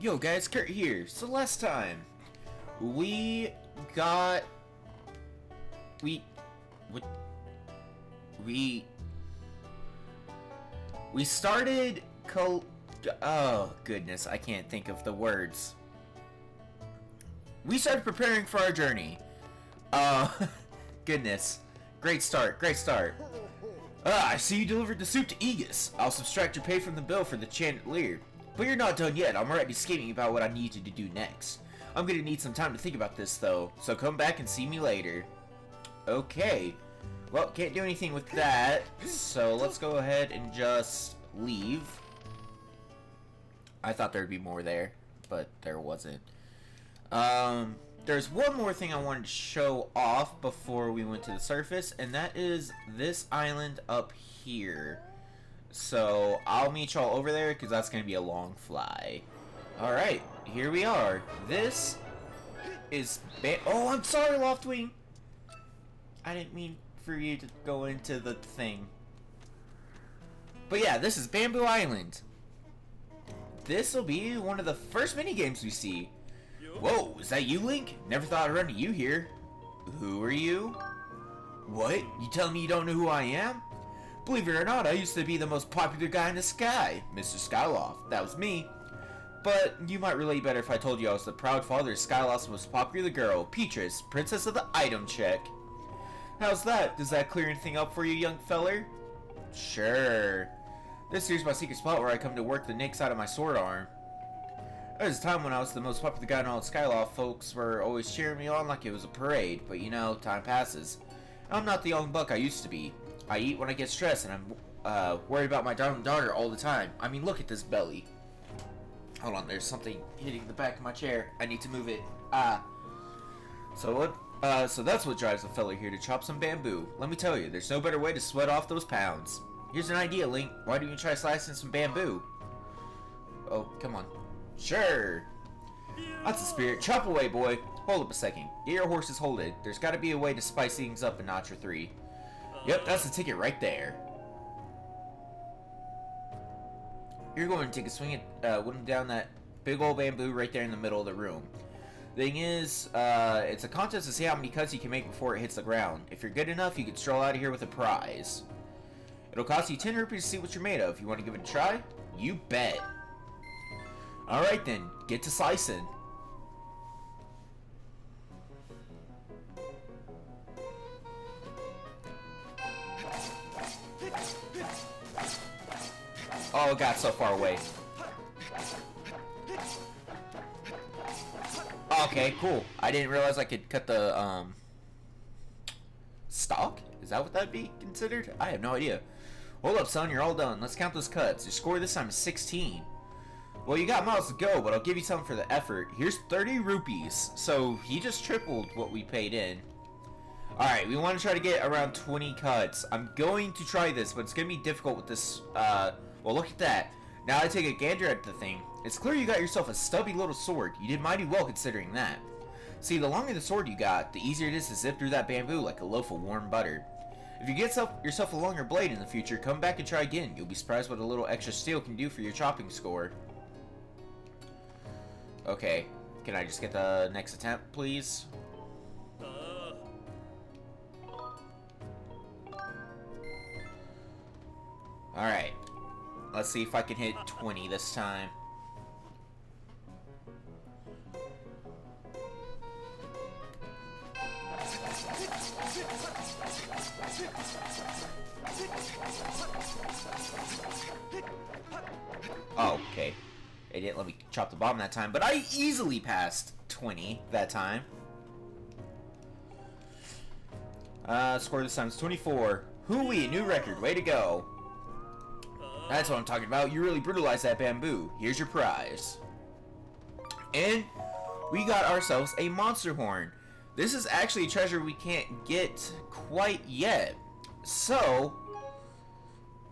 Yo guys, Kurt here. So last time, we got... We started oh goodness, I can't think of the words. We started preparing for our journey. Goodness. Great start, great start. I see you delivered the soup to Aegis. I'll subtract your pay from the bill for the chandelier. But you're not done yet. I'm already scheming about what I need you to do next. I'm gonna need some time to think about this though, so come back and see me later. Okay. Well, can't do anything with that, so let's go ahead and just leave. I thought there'd be more there, but there wasn't. There's one more thing I wanted to show off before we went to the surface, and that is this island up here. So I'll meet y'all over there because that's going to be a long fly. Alright, here we are. This is... Oh, I'm sorry, Loftwing! I didn't mean for you to go into the thing. But yeah, this is Bamboo Island. This will be one of the first mini-games we see. Whoa, is that you, Link? Never thought I'd run into you here. Who are you? What? You telling me you don't know who I am? Believe it or not, I used to be the most popular guy in the sky, Mr. Skyloft. That was me. But you might relate better if I told you I was the proud father of Skyloft's most popular girl, Peatrice, Princess of the Item Check. How's that? Does that clear anything up for you, young feller? Sure. This here's my secret spot where I come to work the nick side of my sword arm. There was a time when I was the most popular guy in all of Skyloft. Folks were always cheering me on like it was a parade, but you know, time passes. I'm not the young buck I used to be. I eat when I get stressed, and I'm worried about my darling daughter all the time. I mean, look at this belly. Hold on, there's something hitting the back of my chair. I need to move it. So that's what drives a fella here to chop some bamboo. Let me tell you, there's no better way to sweat off those pounds. Here's an idea, Link. Why don't you try slicing some bamboo? Oh, come on. Sure. That's the spirit. Chop away, boy. Hold up a second. Get your horses holded. There's got to be a way to spice things up a notch or three. Yep, that's the ticket right there. You're going to take a swing at whittling down that big old bamboo right there in the middle of the room. Thing is, it's a contest to see how many cuts you can make before it hits the ground. If you're good enough, you can stroll out of here with a prize. It'll cost you 10 rupees to see what you're made of. You want to give it a try? You bet. Alright then, get to slicing. Oh, it got so far away. Okay, cool. I didn't realize I could cut the, stalk? Is that what that'd be considered? I have no idea. Hold up, son. You're all done. Let's count those cuts. Your score this time is 16. Well, you got miles to go, but I'll give you something for the effort. Here's 30 rupees. So, he just tripled what we paid in. Alright, we want to try to get around 20 cuts. I'm going to try this, but it's going to be difficult with this, well, look at that. Now I take a gander at the thing. It's clear you got yourself a stubby little sword. You did mighty well considering that. See, the longer the sword you got, the easier it is to zip through that bamboo like a loaf of warm butter. If you get yourself a longer blade in the future, come back and try again. You'll be surprised what a little extra steel can do for your chopping score. Okay, can I just get the next attempt, please? Alright, let's see if I can hit 20 this time. Oh, okay. It didn't let me chop the bottom that time, but I easily passed 20 that time. Score this time is 24. Hooey, new record. Way to go. That's what I'm talking about. You really brutalized that bamboo. Here's your prize. And we got ourselves a monster horn. This is actually a treasure we can't get quite yet. So,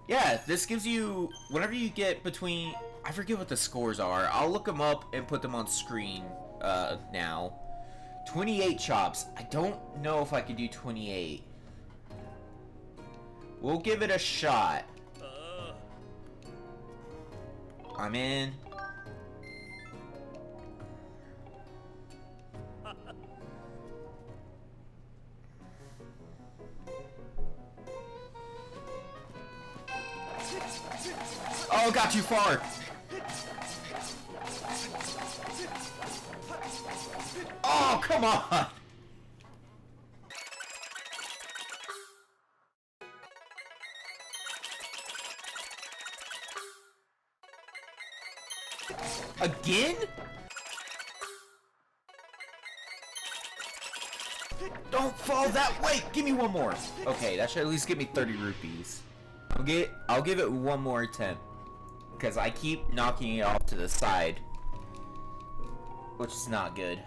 yeah, this gives you, whenever you get between, I forget what the scores are. I'll look them up and put them on screen now. 28 chops. I don't know if I can do 28. We'll give it a shot. I'm in. Oh, got too far. Oh, come on. Again? Don't fall that way. Give me one more. Okay, that should at least give me 30 rupees. I'll give it one more attempt, because I keep knocking it off to the side, which is not good.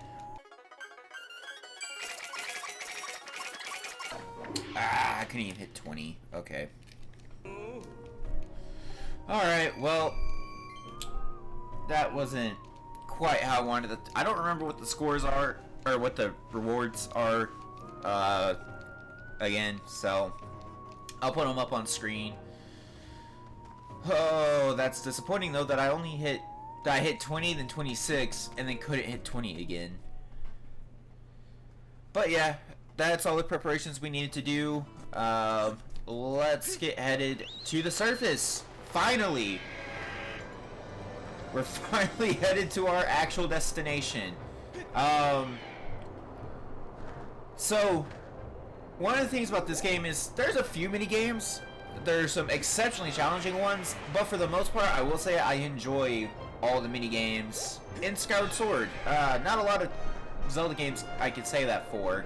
Ah, I couldn't even hit 20. Okay. Alright, well, that wasn't quite how I wanted it. I don't remember what the scores are, or what the rewards are, again, so I'll put them up on screen. Oh, that's disappointing though, that I hit 20, then 26, and then couldn't hit 20 again. But yeah, that's all the preparations we needed to do. Let's get headed to the surface. Finally! We're finally headed to our actual destination. So, one of the things about this game is there's a few mini games. There's some exceptionally challenging ones, but for the most part, I will say I enjoy all the mini games in Skyward Sword. Not a lot of Zelda games I could say that for.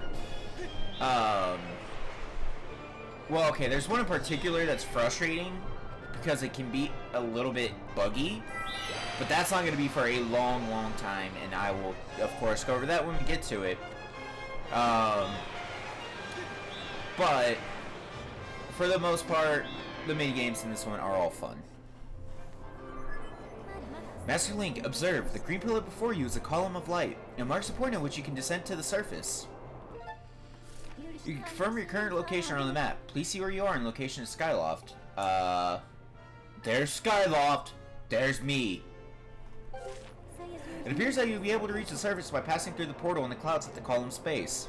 Well, okay, there's one in particular that's frustrating because it can be a little bit buggy, but that's not going to be for a long, long time, and I will, of course, go over that when we get to it. But for the most part, the mini games in this one are all fun. Master Link, observe. The green pillar before you is a column of light. It marks a point at which you can descend to the surface. You can confirm your current location on the map. Please see where you are in location of Skyloft. There's Skyloft. There's me. It appears that you'll be able to reach the surface by passing through the portal in the clouds at the column's base.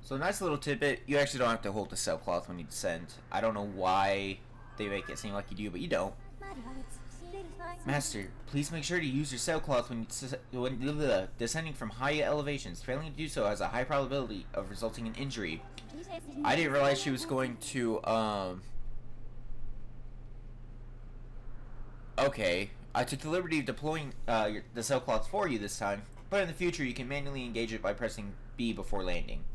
So nice little tidbit, you actually don't have to hold the sailcloth when you descend. I don't know why they make it seem like you do, but you don't. Master, please make sure to use your sailcloth when descending from high elevations. Failing to do so has a high probability of resulting in injury. I didn't realize she was going to, Okay, I took the liberty of deploying the sailcloth for you this time, but in the future you can manually engage it by pressing B before landing.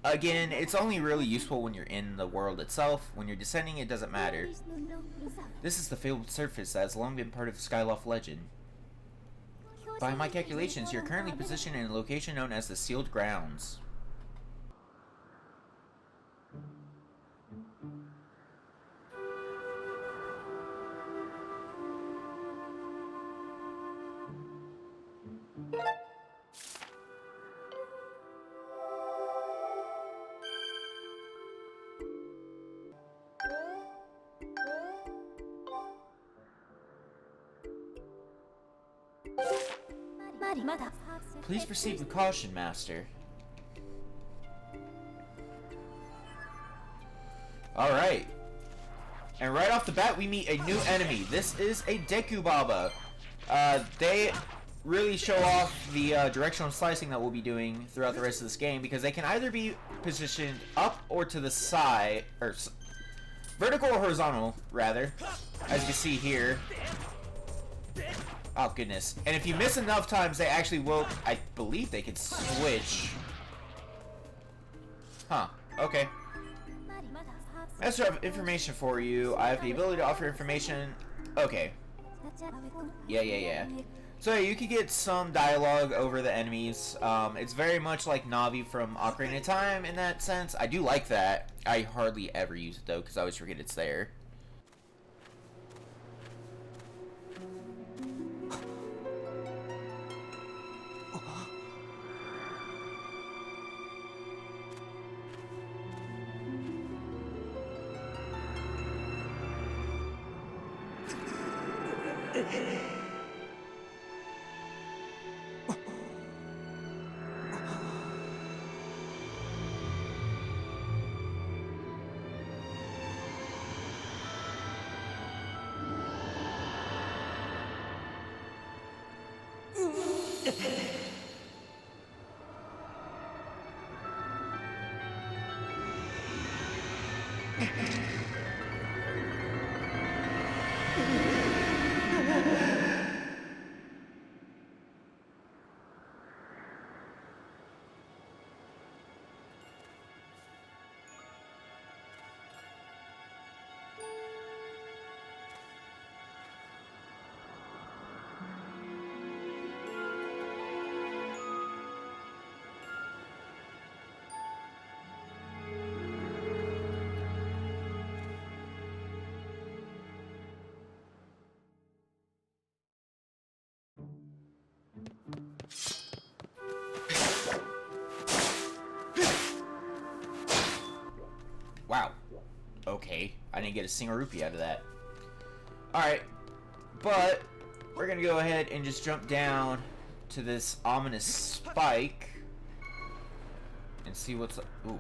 Again, it's only really useful when you're in the world itself. When you're descending, it doesn't matter. This is the fabled surface that has long been part of Skyloft legend. By my calculations, you're currently positioned in a location known as the Sealed Grounds. Please proceed with caution, Master. Alright. And right off the bat, we meet a new enemy. This is a Deku Baba. They really show off the directional slicing that we'll be doing throughout the rest of this game, because they can either be positioned up or to the side, or vertical or horizontal, rather, as you see here. Oh, goodness. And if you miss enough times, they actually will... I believe they could switch. Huh. Okay. Master, I have information for you. I have the ability to offer information. Okay. Yeah. So yeah, you could get some dialogue over the enemies. It's very much like Navi from Ocarina of Time in that sense. I do like that. I hardly ever use it though, because I always forget it's there. Wow. Okay. I didn't get a single rupee out of that. Alright. But we're gonna go ahead and just jump down to this ominous spike and see what's up. Ooh.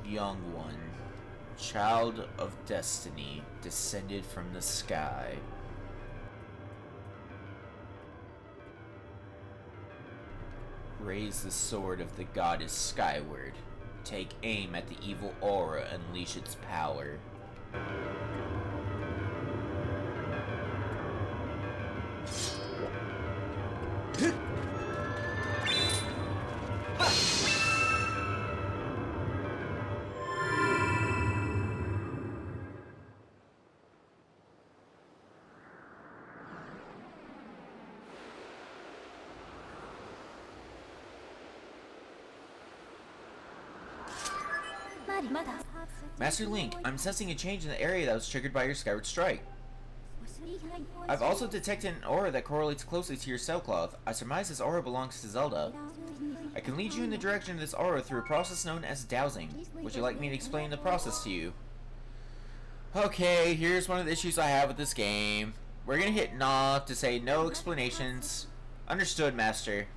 Young one, child of destiny, descended from the sky. Raise the sword of the goddess Skyward. Take aim at the evil aura, unleash its power. Master Link, I'm sensing a change in the area that was triggered by your Skyward Strike. I've also detected an aura that correlates closely to your cell cloth. I surmise this aura belongs to Zelda. I can lead you in the direction of this aura through a process known as dowsing. Would you like me to explain the process to you? Okay, here's one of the issues I have with this game. We're gonna hit nah to say no explanations. Understood, Master.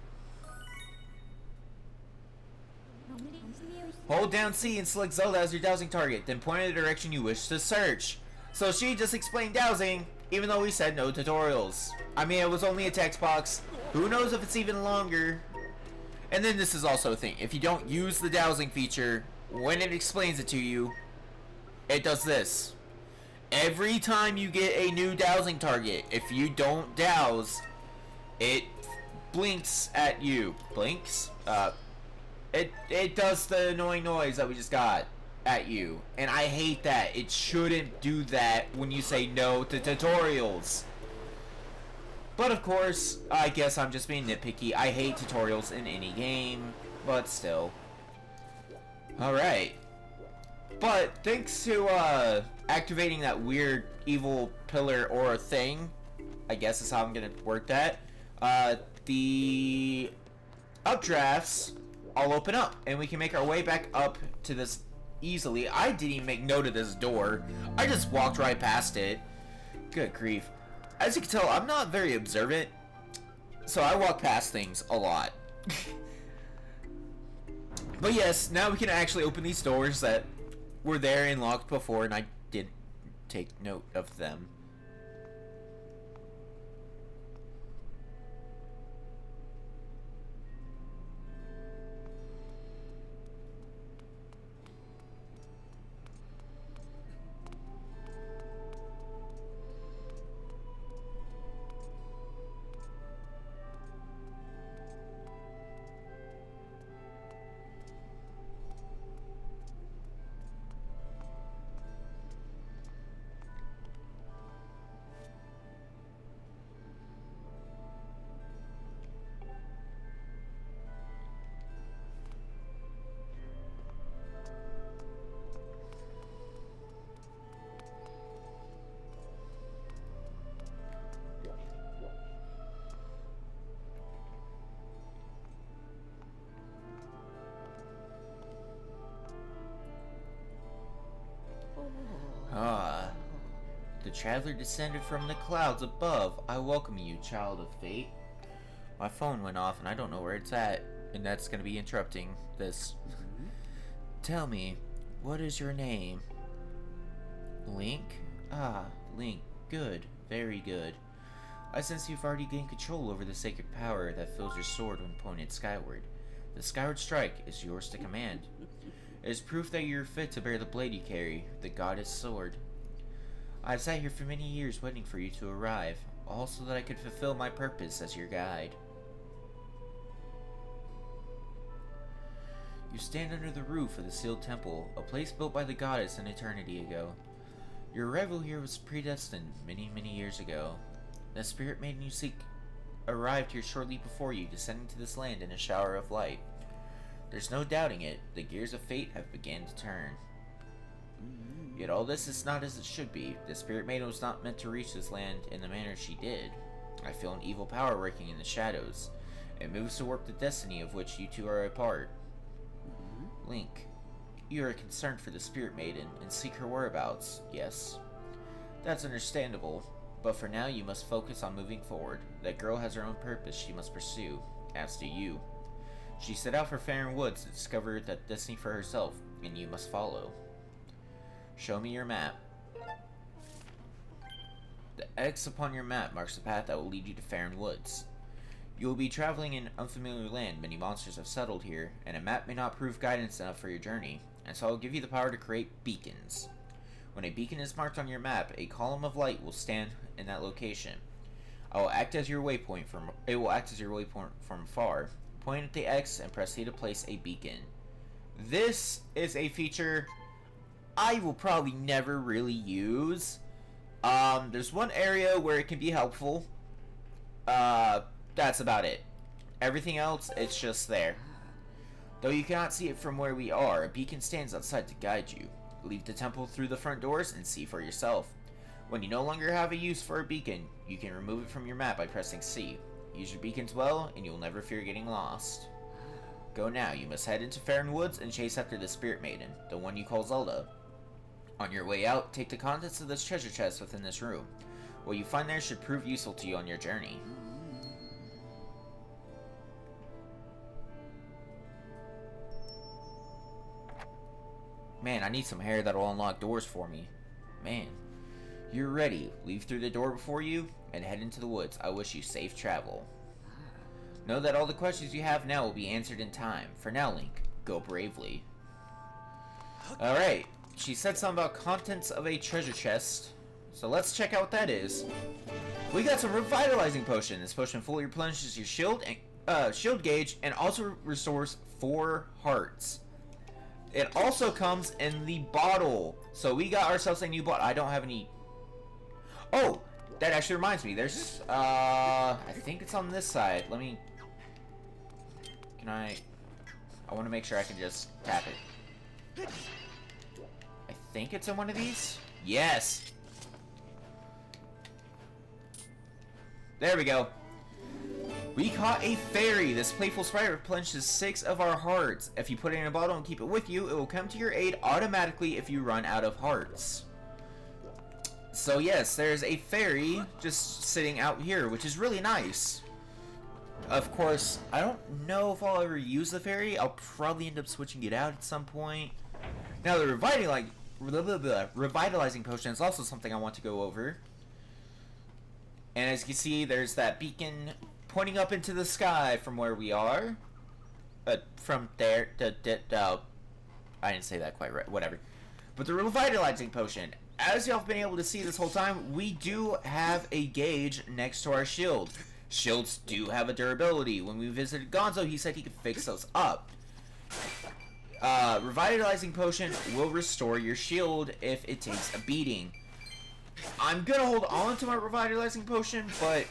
Hold down C and select Zelda as your dowsing target, then point in the direction you wish to search. So she just explained dowsing, even though we said no tutorials. I mean, it was only a text box. Who knows if it's even longer? And then this is also a thing. If you don't use the dowsing feature, when it explains it to you, it does this. Every time you get a new dowsing target, if you don't douse, it blinks at you. Blinks? It does the annoying noise that we just got at you. And I hate that. It shouldn't do that when you say no to tutorials. But of course, I guess I'm just being nitpicky. I hate tutorials in any game, but still. Alright. But thanks to activating that weird evil pillar aura thing, I guess is how I'm gonna work that, the updrafts all open up, and we can make our way back up to this easily. I didn't even make note of this door. I just walked right past it. Good grief. As you can tell, I'm not very observant, so I walk past things a lot. But yes, now we can actually open these doors that were there and locked before, and I did take note of them. Ah, the traveler descended from the clouds above. I welcome you, child of fate. My phone went off and I don't know where it's at, and that's going to be interrupting this. Tell me, what is your name? Link? Ah, Link. Good. Very good. I sense you've already gained control over the sacred power that fills your sword when pointed skyward. The Skyward Strike is yours to command. It is proof that you are fit to bear the blade you carry, the goddess sword. I have sat here for many years waiting for you to arrive, all so that I could fulfill my purpose as your guide. You stand under the roof of the sealed temple, a place built by the goddess an eternity ago. Your arrival here was predestined many, many years ago. The spirit maiden you seek arrived here shortly before you, descending to this land in a shower of light. There's no doubting it, the gears of fate have begun to turn. Yet all this is not as it should be. The spirit maiden was not meant to reach this land in the manner she did. I feel an evil power working in the shadows. It moves to warp the destiny of which you two are a part. Link, you are concerned for the spirit maiden and seek her whereabouts, yes. That's understandable, but for now you must focus on moving forward. That girl has her own purpose she must pursue, as do you. She set out for Faron Woods to discover that destiny for herself, and you must follow. Show me your map. The X upon your map marks the path that will lead you to Faron Woods. You will be traveling in unfamiliar land. Many monsters have settled here, and a map may not prove guidance enough for your journey, and so I will give you the power to create beacons. When a beacon is marked on your map, a column of light will stand in that location. It will act as your waypoint from afar. Point at the X and press C to place a beacon. This is a feature I will probably never really use. There's one area where it can be helpful. That's about it. Everything else, it's just there. Though you cannot see it from where we are, a beacon stands outside to guide you. Leave the temple through the front doors and see for yourself. When you no longer have a use for a beacon, you can remove it from your map by pressing C. Use your beacons well, and you'll never fear getting lost. Go now. You must head into Faron Woods and chase after the Spirit Maiden, the one you call Zelda. On your way out, take the contents of this treasure chest within this room. What you find there should prove useful to you on your journey. Man, I need some hair that'll unlock doors for me. Man. You're ready. Leave through the door before you and head into the woods. I wish you safe travel. Know that all the questions you have now will be answered in time. For now, Link, go bravely. Alright. She said something about contents of a treasure chest. So let's check out what that is. We got some revitalizing potion. This potion fully replenishes your shield gauge and also restores 4 hearts. It also comes in the bottle. So we got ourselves a new bottle. I don't have any... Oh! That actually reminds me. There's... I think it's on this side. Let me... Can I want to make sure I can just tap it. I think it's in one of these? Yes! There we go. We caught a fairy. This playful sprite replenishes 6 of our hearts. If you put it in a bottle and keep it with you, it will come to your aid automatically if you run out of hearts. So yes, there's a fairy just sitting out here, which is really nice. Of course, I don't know if I'll ever use the fairy. I'll probably end up switching it out at some point. Now, the revitalizing potion is also something I want to go over. And as you can see, there's that beacon pointing up into the sky from where we are. From there, I didn't say that quite right, whatever. But the revitalizing potion, as y'all have been able to see this whole time, we do have a gauge next to our shield. Shields do have a durability. When we visited Gonzo, he said he could fix those up. Revitalizing potion will restore your shield if it takes a beating. I'm gonna hold on to my revitalizing potion, but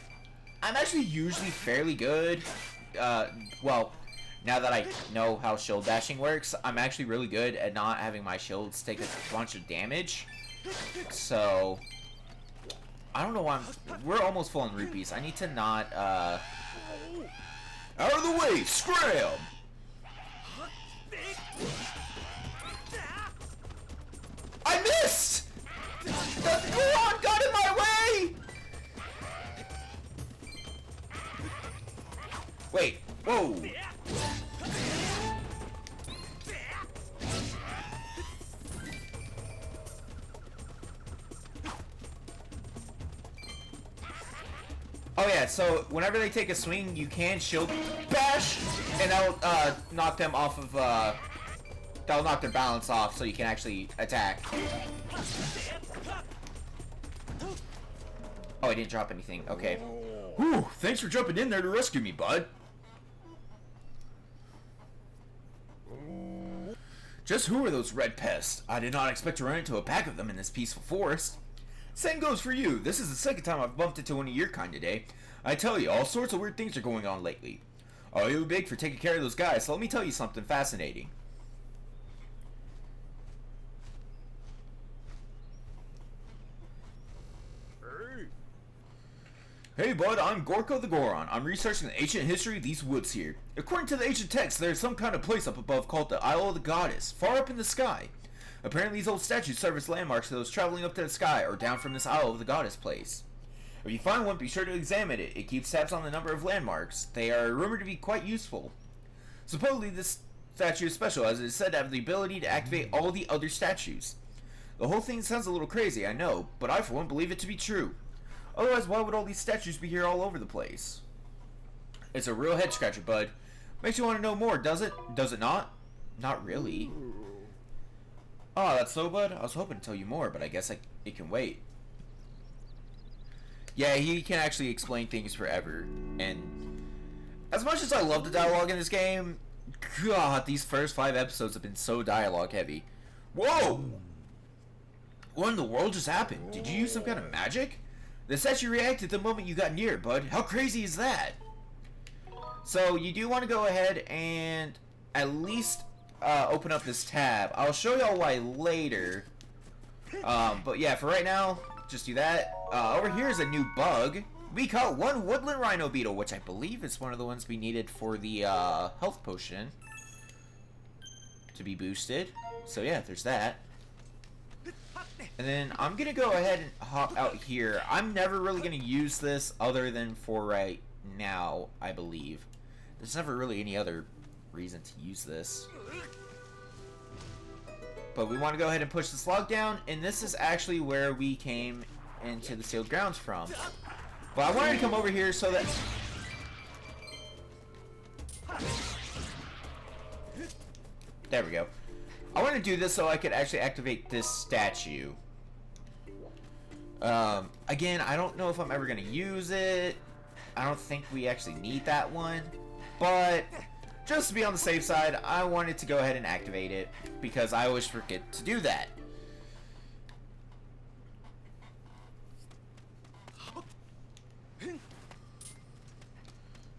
I'm actually usually fairly good. Well, now that I know how shield dashing works, I'm actually really good at not having my shields take a bunch of damage. So I don't know why we're almost full on rupees. I need to not, out of the way, scram! I missed! The Goron got in my way! Wait, whoa! Oh yeah, so whenever they take a swing, you can shield bash, and that'll knock them off of, that'll knock their balance off so you can actually attack. Oh, I didn't drop anything. Okay. Whew, thanks for jumping in there to rescue me, bud. Just who are those red pests? I did not expect to run into a pack of them in this peaceful forest. Same goes for you. This is the second time I've bumped into one of your kind today. I tell you, all sorts of weird things are going on lately. Oh, you're big for taking care of those guys, so let me tell you something fascinating. Hey bud, I'm Gorko the Goron. I'm researching the ancient history of these woods here. According to the ancient text, there's some kind of place up above called the Isle of the Goddess, far up in the sky. Apparently these old statues serve as landmarks to those traveling up to the sky or down from this Isle of the Goddess place. If you find one, be sure to examine it. It keeps tabs on the number of landmarks. They are rumored to be quite useful. Supposedly this statue is special, as it is said to have the ability to activate all the other statues. The whole thing sounds a little crazy, I know, but I for one believe it to be true. Otherwise, why would all these statues be here all over the place? It's a real head scratcher, bud. Makes you want to know more, does it? Does it not? Not really. Oh, that's so, bud. I was hoping to tell you more, but I guess it can wait. Yeah, he can actually explain things forever. And as much as I love the dialogue in this game, God, these first 5 episodes have been so dialogue heavy. Whoa! What in the world just happened? Did you use some kind of magic? The statue reacted the moment you got near it, bud. How crazy is that? So, you do want to go ahead and at least open up this tab. I'll show y'all why later. But yeah, for right now, just do that. Over here is a new bug. We caught one woodland rhino beetle, which I believe is one of the ones we needed for the health potion to be boosted. So yeah, there's that. And then I'm going to go ahead and hop out here. I'm never really going to use this other than for right now, I believe. There's never really any other reason to use this. But we want to go ahead and push this log down, and this is actually where we came into the sealed grounds from. But I wanted to come over here so that... There we go. I want to do this so I could actually activate this statue. Again, I don't know if I'm ever going to use it. I don't think we actually need that one. But just to be on the safe side, I wanted to go ahead and activate it because I always forget to do that.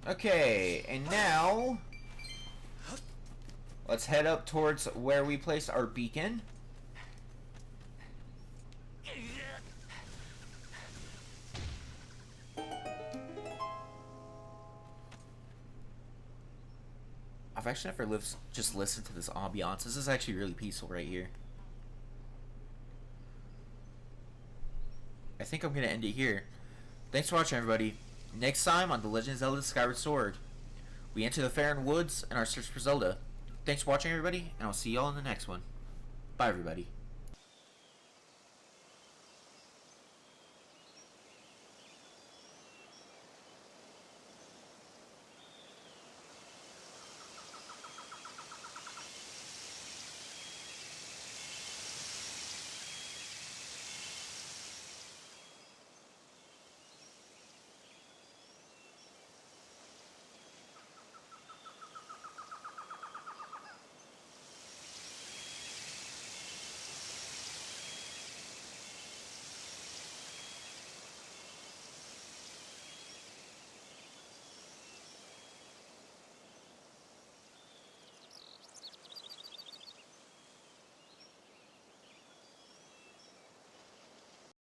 Okay, and now let's head up towards where we placed our beacon. I've actually never just listened to this ambiance. This is actually really peaceful right here. I think I'm going to end it here. Thanks for watching, everybody. Next time on The Legend of Zelda Skyward Sword, we enter the Faron Woods in our search for Zelda. Thanks for watching, everybody, and I'll see y'all in the next one. Bye, everybody.